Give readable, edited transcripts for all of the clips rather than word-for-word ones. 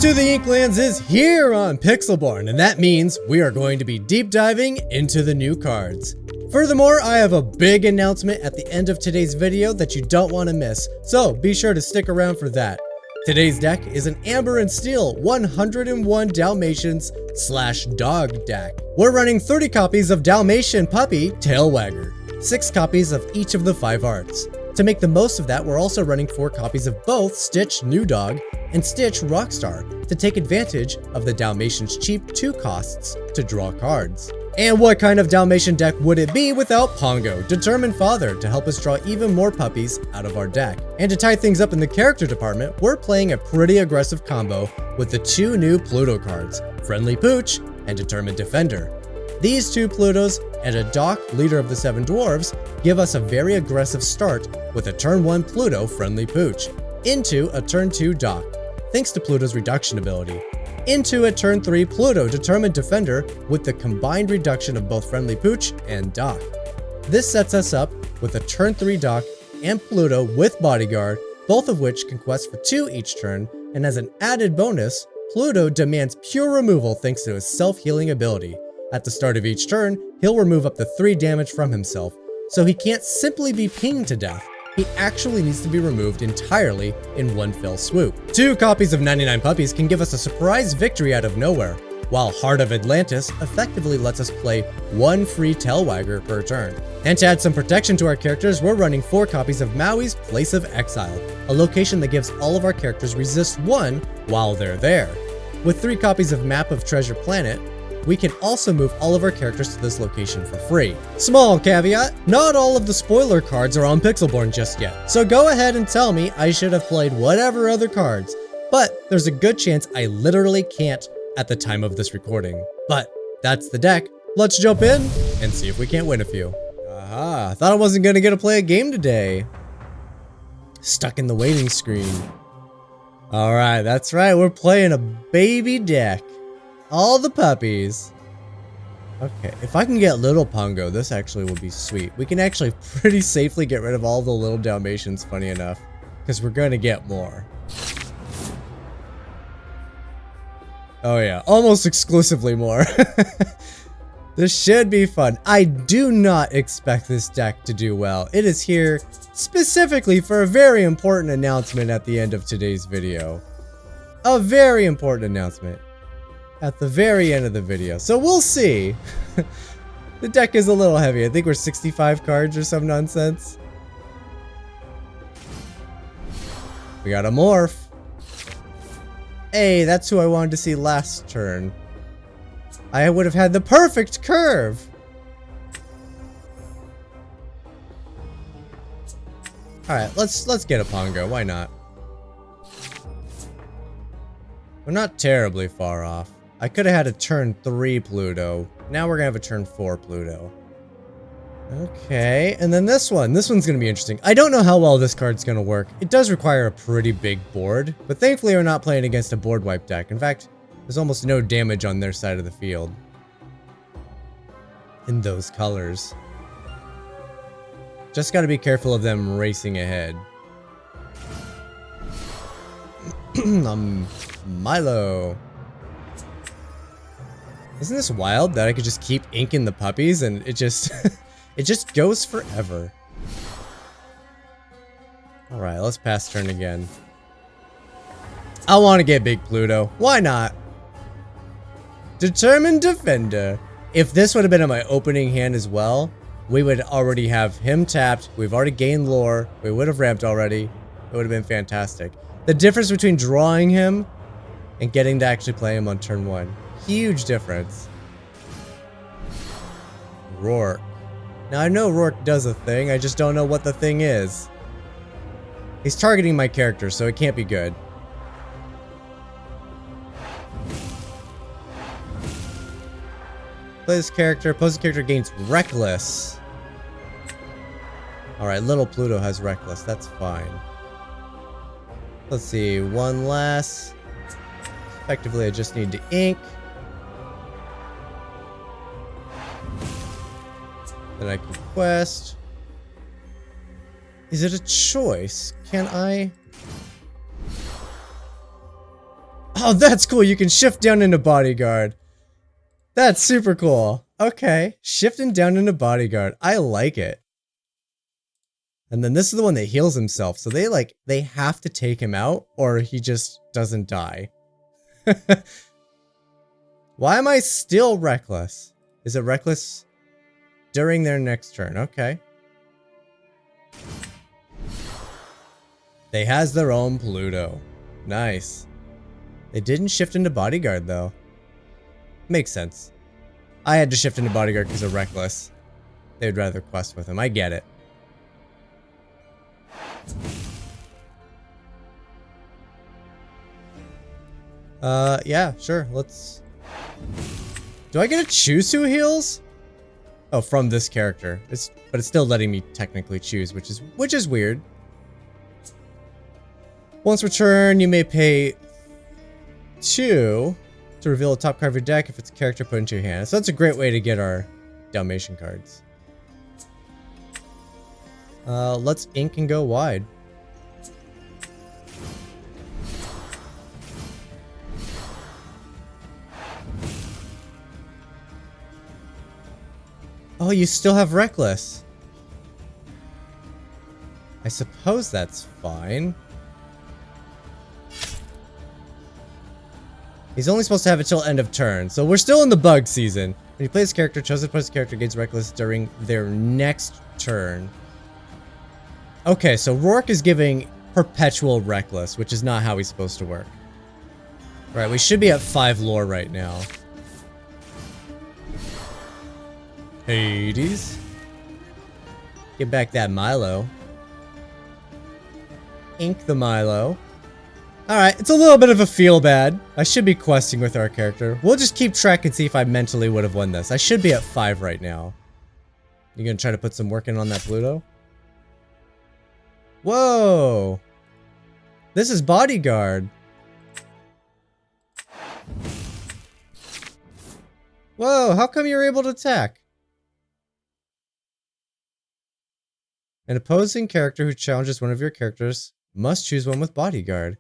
to the Inklands is here on Pixelborn, and that means we are going to be deep diving into the new cards. Furthermore, I have a big announcement at the end of today's video that you don't want to miss, so be sure to stick around for that. Today's deck is an Amber and Steel 101 Dalmatians / dog deck. We're running 30 copies of Dalmatian Puppy Tail Wagger, 6 copies of each of the 5 arts. To make the most of that, we're also running 4 copies of both Stitch New Dog and Stitch Rockstar to take advantage of the Dalmatians' cheap 2 costs to draw cards. And what kind of Dalmatian deck would it be without Pongo, Determined Father, to help us draw even more puppies out of our deck? And to tie things up in the character department, we're playing a pretty aggressive combo with the 2 new Pluto cards, Friendly Pooch and Determined Defender. These 2 Plutos and a Doc, leader of the 7 Dwarves, give us a very aggressive start with a turn 1 Pluto Friendly Pooch, into a turn 2 Doc, thanks to Pluto's reduction ability, into a turn 3 Pluto Determined Defender with the combined reduction of both Friendly Pooch and Doc. This sets us up with a turn 3 Doc and Pluto with Bodyguard, both of which can quest for 2 each turn, and as an added bonus, Pluto demands pure removal thanks to his self-healing ability. At the start of each turn, he'll remove up to 3 damage from himself, so he can't simply be pinged to death. He actually needs to be removed entirely in one fell swoop. 2 copies of 99 Puppies can give us a surprise victory out of nowhere, while Heart of Atlantis effectively lets us play 1 free Tail Wagger per turn. And to add some protection to our characters, we're running 4 copies of Maui's Place of Exile, a location that gives all of our characters resist 1 while they're there. With 3 copies of Map of Treasure Planet, we can also move all of our characters to this location for free. Small caveat, not all of the spoiler cards are on Pixelborn just yet, so go ahead and tell me I should have played whatever other cards, but there's a good chance I literally can't at the time of this recording. But that's the deck. Let's jump in and see if we can't win a few. Aha, I thought I wasn't gonna get to play a game today. Stuck in the waiting screen. Alright, that's right, we're playing a baby deck. All the puppies. Okay, if I can get little Pongo, this actually will be sweet. We can actually pretty safely get rid of all the little Dalmatians, funny enough, because we're gonna get more. Oh yeah, almost exclusively more. This should be fun. I do not expect this deck to do well. It is here specifically for a very important announcement at the end of today's video. A very important announcement at the very end of the video, so we'll see. The deck is a little heavy. I think we're 65 cards or some nonsense. We got a morph. Hey, that's who I wanted to see last turn. I would have had the perfect curve. Alright, let's get a Pongo. Why not? We're not terribly far off. I could have had a turn 3 Pluto. Now we're gonna have a turn 4 Pluto. Okay, and then this one. This one's gonna be interesting. I don't know how well this card's gonna work. It does require a pretty big board, but thankfully we're not playing against a board wipe deck. In fact, there's almost no damage on their side of the field. In those colors. Just gotta be careful of them racing ahead. Milo. Isn't this wild that I could just keep inking the puppies and it just it just goes forever. Alright, let's pass turn again. I want to get big Pluto. Why not? Determined Defender. If this would have been in my opening hand as well, we would already have him tapped. We've already gained lore. We would have ramped already. It would have been fantastic. The difference between drawing him and getting to actually play him on turn 1. Huge difference. Rourke. Now I know Rourke does a thing, I just don't know what the thing is. He's targeting my character, so it can't be good. Play this character, opposing character gains Reckless. Alright, little Pluto has Reckless, that's fine. Let's see, 1 less. Effectively, I just need to ink. Then I can quest. Is it a choice? Can I? Oh, that's cool. You can shift down into bodyguard. That's super cool. Okay. Shifting down into bodyguard. I like it. And then this is the one that heals himself. So they have to take him out or he just doesn't die. Why am I still reckless? Is it reckless during their next turn? Okay. They has their own Pluto. Nice. They didn't shift into bodyguard though. Makes sense. I had to shift into bodyguard because of reckless. They'd rather quest with him. I get it. Yeah, sure. Let's... Do I get to choose who heals? Oh, from this character. But it's still letting me technically choose, which is weird. Once return, you may pay 2 to reveal a top card of your deck if it's a character put into your hand. So that's a great way to get our Dalmatian cards. Let's ink and go wide. Oh, you still have reckless. I suppose that's fine. He's only supposed to have it till end of turn, so we're still in the bug season. When you play this character, chosen opponent's character gains reckless during their next turn. Okay, so Rourke is giving perpetual reckless, which is not how he's supposed to work. Right, we should be at 5 lore right now. Hades. Get back that Milo. Ink the Milo. Alright, it's a little bit of a feel bad. I should be questing with our character. We'll just keep track and see if I mentally would have won this. I should be at 5 right now. You gonna try to put some work in on that Pluto? Whoa! This is bodyguard. Whoa, how come you're able to attack? An opposing character who challenges one of your characters must choose one with bodyguard.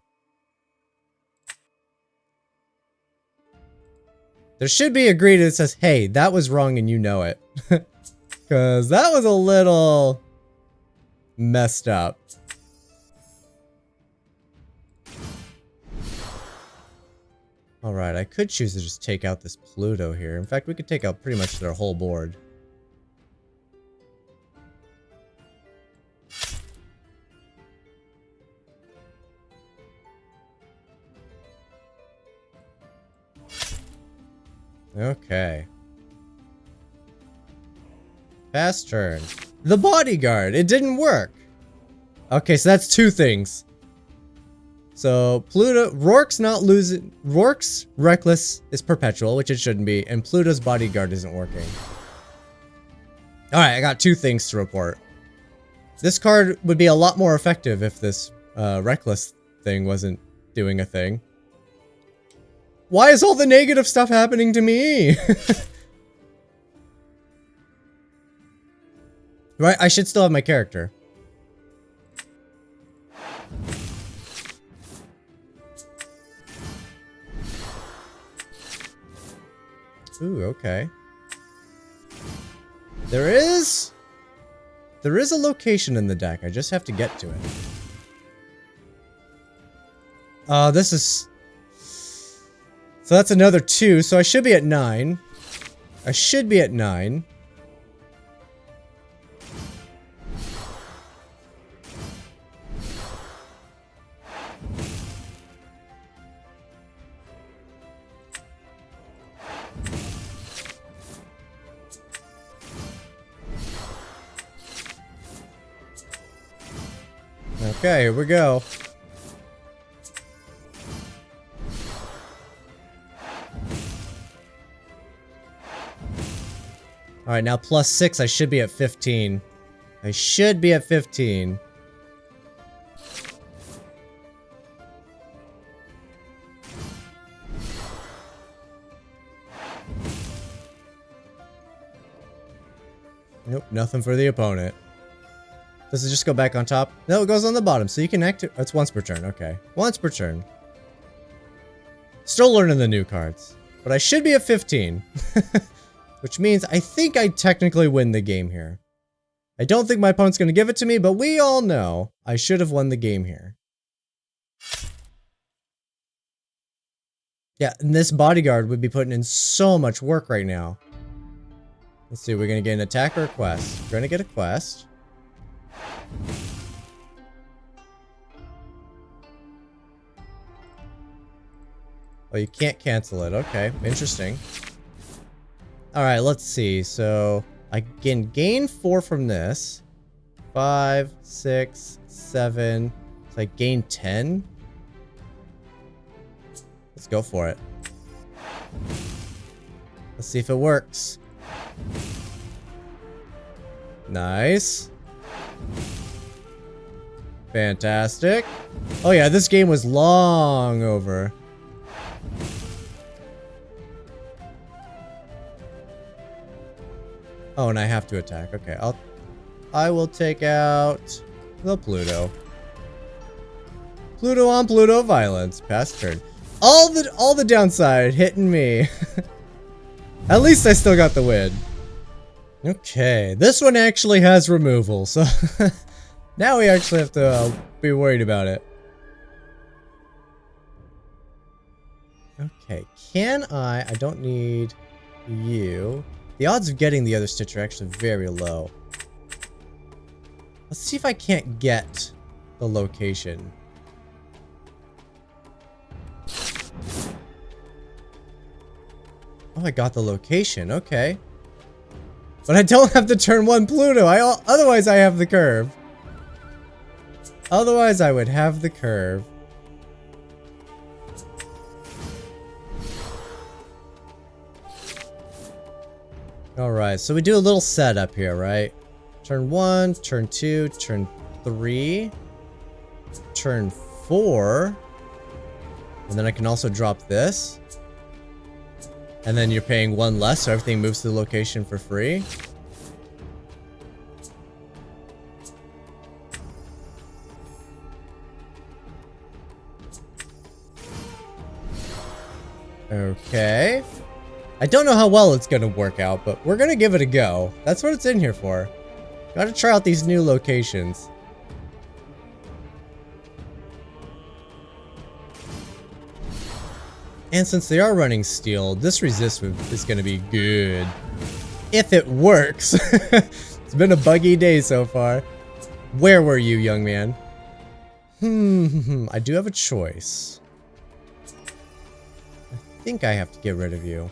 There should be a greeting that says, hey, that was wrong and you know it. Because that was a little messed up. Alright, I could choose to just take out this Pluto here. In fact, we could take out pretty much their whole board. Okay. Fast turn. The bodyguard. It didn't work. Okay, so that's 2 things. So Pluto, Rourke's not losing. Rourke's reckless is perpetual, which it shouldn't be, and Pluto's bodyguard isn't working. All right, I got 2 things to report. This card would be a lot more effective if this reckless thing wasn't doing a thing. Why is all the negative stuff happening to me? Right, I should still have my character. Ooh, okay. There is a location in the deck. I just have to get to it. This is... So that's another 2, so I should be at 9. I should be at 9. Okay, here we go. Alright, now plus 6, I should be at 15. I should be at 15. Nope, nothing for the opponent. Does it just go back on top? No, it goes on the bottom, so you can activate. It's once per turn, okay. Once per turn. Still learning the new cards. But I should be at 15. Which means I think I technically win the game here. I don't think my opponent's going to give it to me, but we all know I should have won the game here. Yeah, and this bodyguard would be putting in so much work right now. Let's see, we're going to get an attack or a quest. We're going to get a quest. Oh, you can't cancel it. Okay, interesting. Alright, let's see. So, I can gain 4 from this. 5, 6, 7. So I gain 10. Let's go for it. Let's see if it works. Nice. Fantastic. Oh yeah, this game was long over. Oh, and I have to attack. Okay, I will take out the Pluto. Pluto on Pluto violence. Pass turn. All the downside hitting me. At least I still got the win. Okay, this one actually has removal, so now we actually have to be worried about it. Okay, can I don't need you. The odds of getting the other Stitch are actually very low. Let's see if I can't get the location. Oh, I got the location. Okay. But I don't have to turn 1 Pluto. Otherwise, I have the curve. Otherwise, I would have the curve. Alright, so we do a little setup here, right? Turn 1, turn 2, turn 3, turn 4. And then I can also drop this. And then you're paying 1 less, so everything moves to the location for free. Okay. I don't know how well it's gonna work out, but we're gonna give it a go. That's what it's in here for. Gotta try out these new locations. And since they are running steel, this resist is gonna be good. If it works. It's been a buggy day so far. Where were you, young man? I do have a choice. I think I have to get rid of you.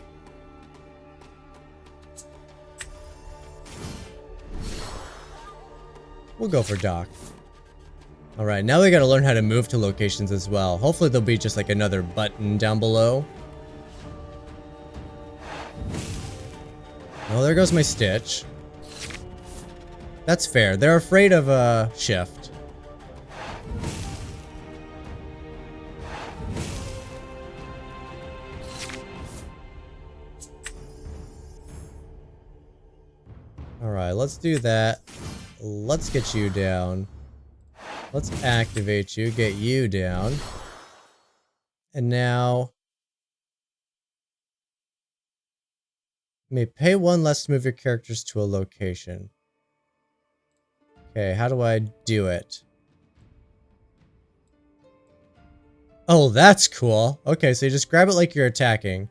We'll go for Doc. Alright, now we gotta learn how to move to locations as well. Hopefully there'll be just like another button down below. Oh, there goes my Stitch. That's fair. They're afraid of shift. Alright, let's do that. Let's get you down. Let's activate you, get you down. And now... you may pay 1 less to move your characters to a location. Okay, how do I do it? Oh, that's cool. Okay, so you just grab it like you're attacking.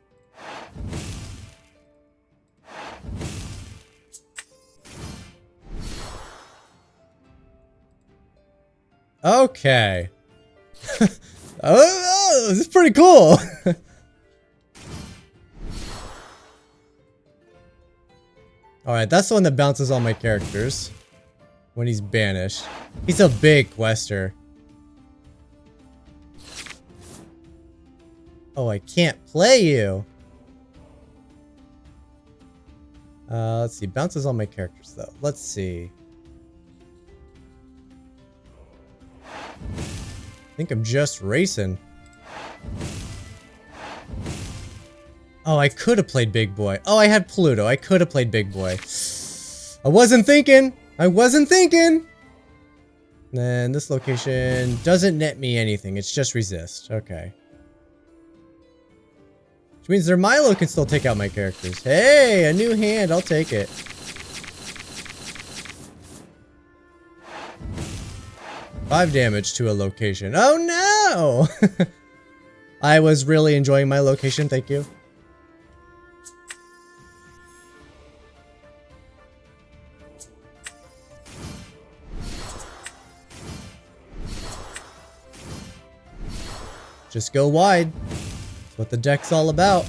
Okay. Oh, this is pretty cool. Alright, that's the one that bounces all my characters when he's banished. He's a big quester. Oh, I can't play you. Let's see. Bounces all my characters, though. Let's see. I think I'm just racing. Oh, I could have played Big Boy. Oh, I had Pluto. I could have played Big Boy. I wasn't thinking. I wasn't thinking. Then this location doesn't net me anything. It's just resist. Okay. Which means their Milo can still take out my characters. Hey, a new hand. I'll take it. Five damage to a location. Oh no! I was really enjoying my location. Thank you. Just go wide. That's what the deck's all about.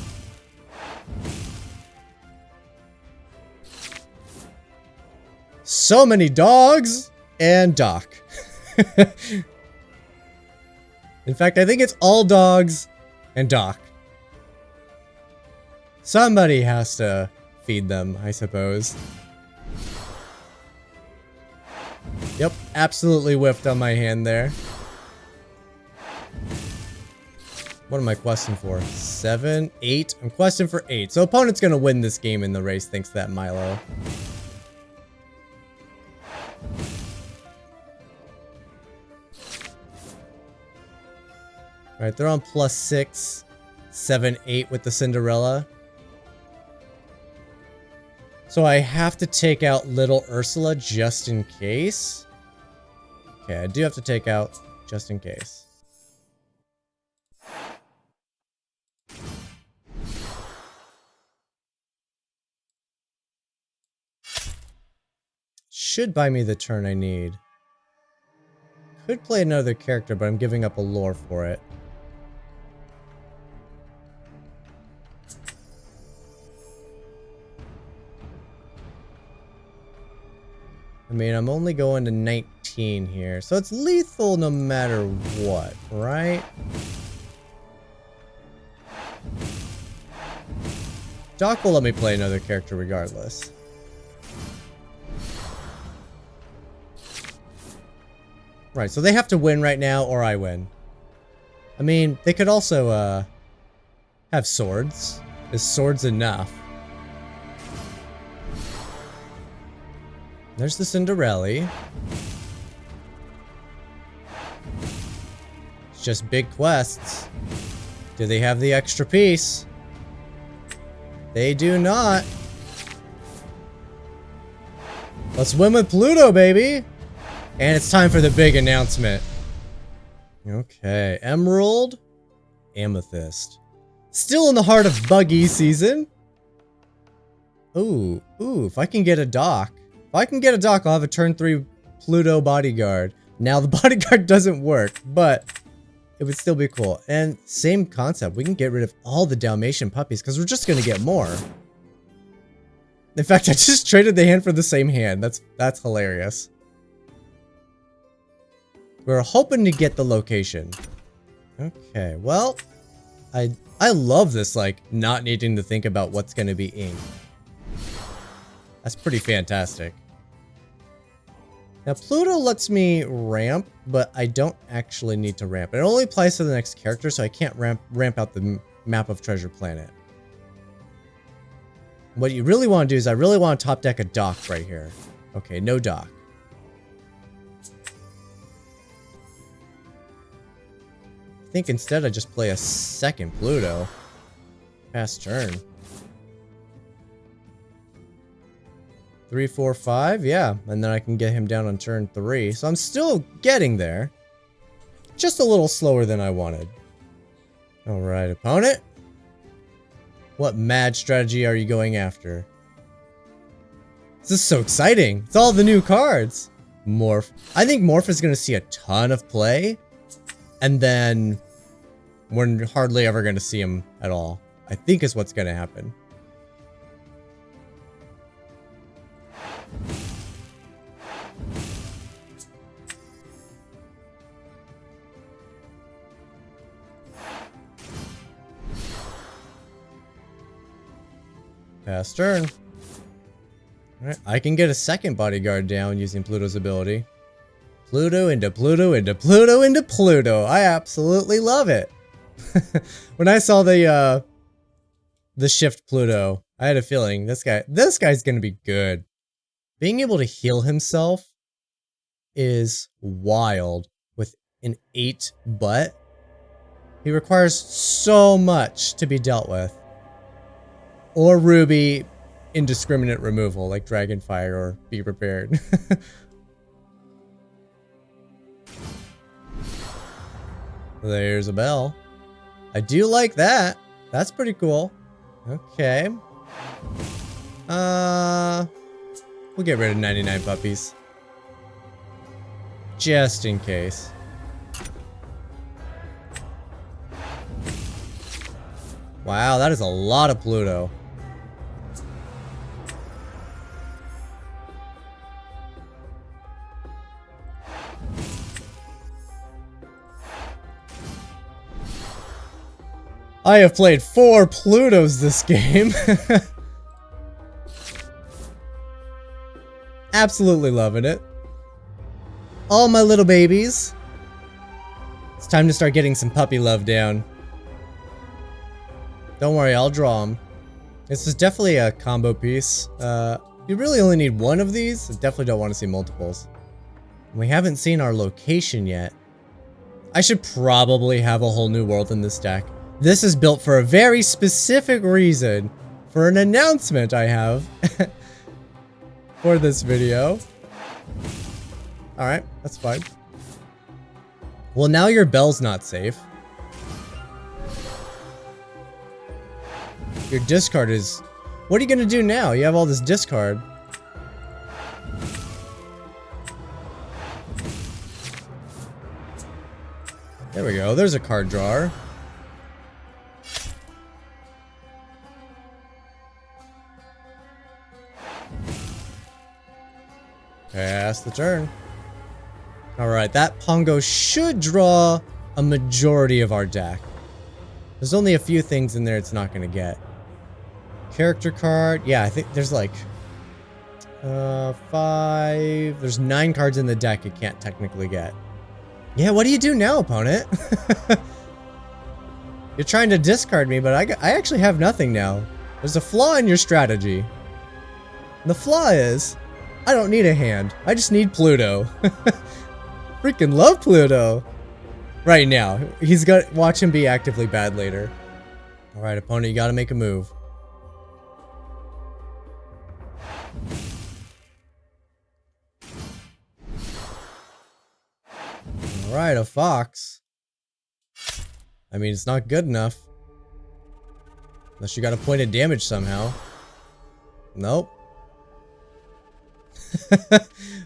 So many dogs and Doc. In fact, I think it's all dogs and Doc. Somebody has to feed them, I suppose. Yep, absolutely whiffed on my hand there. What am I questing for? 7, 8? I'm questing for 8. So opponent's gonna win this game in the race thanks to that Milo. Alright, they're on +6, 7, 8 with the Cinderella. So I have to take out little Ursula just in case. Okay, I do have to take out just in case. Should buy me the turn I need. Could play another character, but I'm giving up a lore for it. I mean, I'm only going to 19 here, so it's lethal no matter what, right? Doc will let me play another character regardless. Right, so they have to win right now, or I win. I mean, they could also, have swords. Is swords enough? There's the Cinderella. It's just big quests. Do they have the extra piece? They do not. Let's win with Pluto, baby! And it's time for the big announcement. Okay, Emerald, Amethyst. Still in the heart of buggy season. Ooh, if I can get a Doc. If I can get a Doc, I'll have a turn 3 Pluto bodyguard. Now, the bodyguard doesn't work, but it would still be cool. And same concept, we can get rid of all the Dalmatian puppies, because we're just going to get more. In fact, I just traded the hand for the same hand. That's hilarious. We're hoping to get the location. Okay, well, I love this, like, not needing to think about what's going to be ink. That's pretty fantastic. Now, Pluto lets me ramp, but I don't actually need to ramp. It only applies to the next character, so I can't ramp out the map of Treasure Planet. What you really want to do is I really want to top deck a Doc right here. Okay, no Doc. I think instead I just play a second Pluto. Pass turn. 3, 4, 5, yeah. And then I can get him down on turn 3. So I'm still getting there. Just a little slower than I wanted. Alright, opponent. What mad strategy are you going after? This is so exciting. It's all the new cards. Morph. I think Morph is going to see a ton of play. And then we're hardly ever going to see him at all. I think is what's going to happen. Pass turn. Alright, I can get a second bodyguard down using Pluto's ability. Pluto into Pluto into Pluto into Pluto. I absolutely love it. When I saw the shift Pluto, I had a feeling this guy's gonna be good. Being able to heal himself is wild with an 8 butt. He requires so much to be dealt with. Or Ruby, indiscriminate removal, like Dragonfire or Be Prepared. There's a bell. I do like that. That's pretty cool. Okay. We'll get rid of 99 puppies. Just in case. Wow, that is a lot of Pluto. I have played 4 Plutos this game. Absolutely loving it. All my little babies. It's time to start getting some puppy love down. Don't worry, I'll draw them. This is definitely a combo piece. You really only need one of these. I definitely don't want to see multiples. We haven't seen our location yet. I should probably have a whole new world in this deck. This is built for a very specific reason. For an announcement I have. For this video. Alright, that's fine. Well, now your bell's not safe. Your discard is... What are you gonna do now? You have all this discard. There we go, there's a card drawer. Pass the turn. Alright, that Pongo should draw a majority of our deck. There's only a few things in there it's not going to get. Character card. Yeah, I think there's like 5. There's 9 cards in the deck it can't technically get. Yeah, what do you do now, opponent? You're trying to discard me, but I actually have nothing now. There's a flaw in your strategy. And the flaw is... I don't need a hand. I just need Pluto. Freaking love Pluto. Right now. He's got... Watch him be actively bad later. Alright, opponent, you gotta make a move. Alright, a fox. I mean, it's not good enough. Unless you got a point of damage somehow. Nope.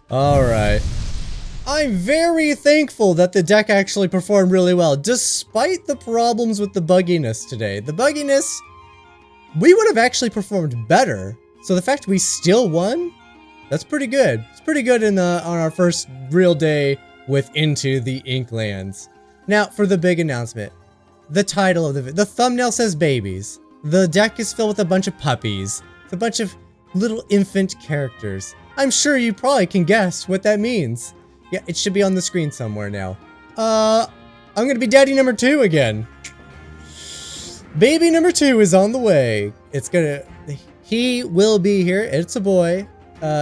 Alright. I'm very thankful that the deck actually performed really well, despite the problems with the bugginess today. The bugginess, we would have actually performed better. So the fact we still won, that's pretty good. It's pretty good on our first real day with Into the Inklands. Now, for the big announcement. The title of the thumbnail says babies. The deck is filled with a bunch of puppies. It's a bunch of little infant characters. I'm sure you probably can guess what that means. Yeah, it should be on the screen somewhere now. I'm gonna be daddy number 2 again. Baby number 2 is on the way. He will be here. It's a boy.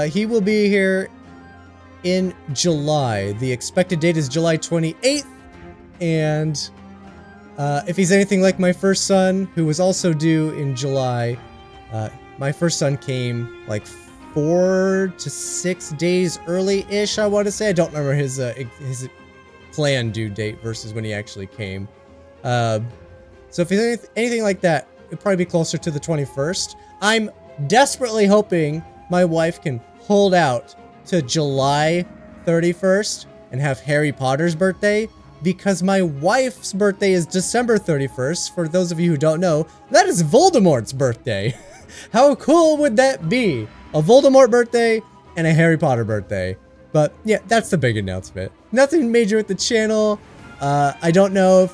He will be here in July. The expected date is July 28th. And if he's anything like my first son, who was also due in July, my first son came like 4 to 6 days early-ish, I want to say. I don't remember his planned due date versus when he actually came. So if he's anything like that, it'll probably be closer to the 21st. I'm desperately hoping my wife can hold out to July 31st and have Harry Potter's birthday, because my wife's birthday is December 31st. For those of you who don't know, that is Voldemort's birthday. How cool would that be? A Voldemort birthday and a Harry Potter birthday. But yeah, that's the big announcement. Nothing major with the channel. I don't know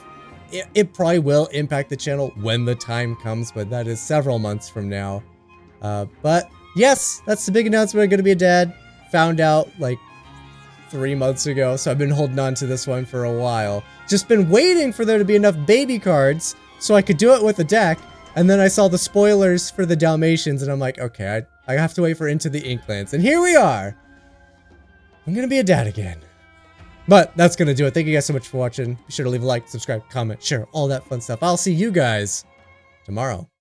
if it probably will impact the channel when the time comes, but that is several months from now. But yes, that's the big announcement. I'm gonna be a dad. Found out like 3 months ago, so I've been holding on to this one for a while. Just been waiting for there to be enough baby cards so I could do it with a deck. And then I saw the spoilers for the Dalmatians, and I'm like, okay, I have to wait for Into the Inklands. And here we are. I'm gonna be a dad again. But that's gonna do it. Thank you guys so much for watching. Be sure to leave a like, subscribe, comment, share, all that fun stuff. I'll see you guys tomorrow.